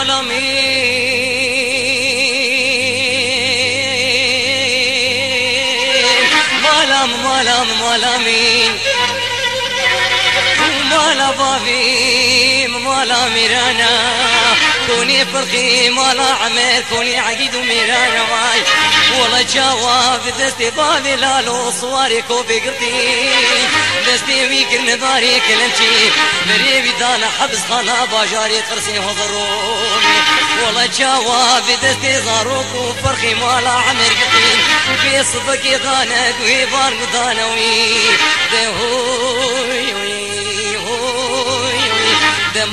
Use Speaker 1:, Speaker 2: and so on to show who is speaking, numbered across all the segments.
Speaker 1: مالامين مالا بابي مالا ميرانا كوني فرخي مالا عمر كوني عقيد ميرانا واي والله جواب دستي بابي لالو صواريكو بقرتي دستي ويكر نباري كلمتي مريبي دانا حبس خانا باجاري ترسي هضروني والله جواب دستي زاروكو فرخي مالا عمر قرتي في صبكي دانا قوي بار قدانا وي دهوي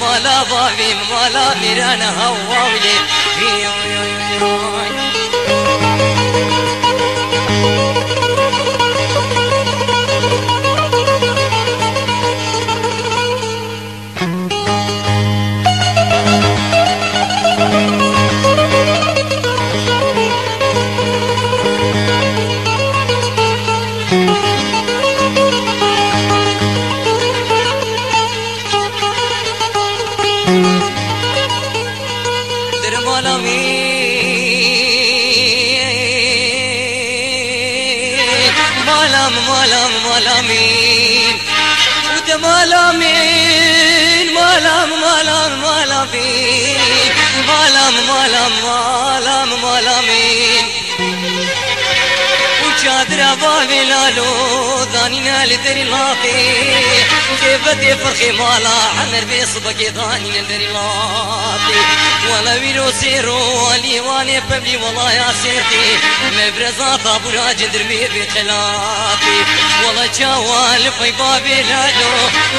Speaker 1: مالا بابي مالا ميرانا هواولي مالامين وده مالامين مالامين وشادر بابي لالو ذانينا لدري لاقي كيف بدي فرخي مالا عمر بيصبك ذانينا لدري لاقي ولا ويرو سيرو ولي واني ببلي والله يا سيرتي مبرزات ابو راجل دربير بخلاتي والله جوال في بابي لالو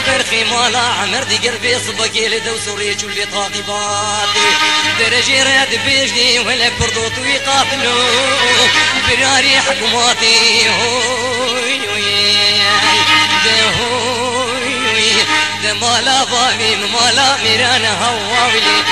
Speaker 1: فرخي مالا عمر دي قلبي صبك لدو سوريج واللي طاقباتي درجي راد بيجني ولا بردوت ويقاتلو براري حكوماتي هوي ده مالا بابي مالا ميرانا هواولي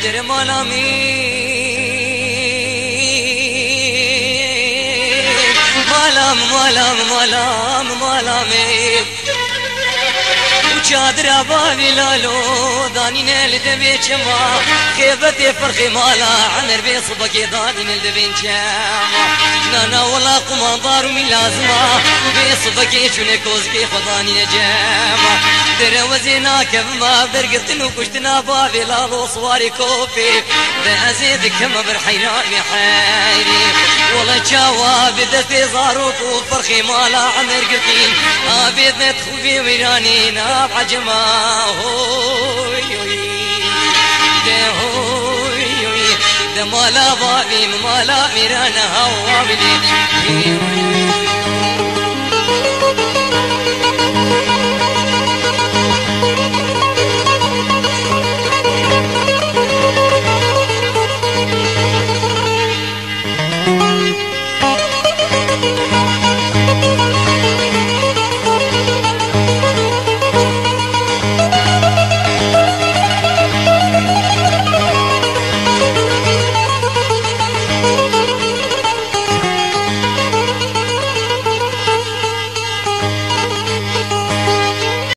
Speaker 1: در مالامين وشادر بابي لالو داني نيل دبي شما خيبتي فرخي مالا عمر بيصبك داني نيل دبي شما نانا ولا قماندار من لازمه بيصبك شنو كوزكي خداني نجما در وزينا كما برقتن وكشتنا بابي لالو صواري كوفي بأزيد كما برحيران حيري والله جواب دستي زاروك وفرخي مالا عمر قرتين ابيض ندخل ويراني ناب عجما هوي ده مالا بابي مالا ميرانا هواولي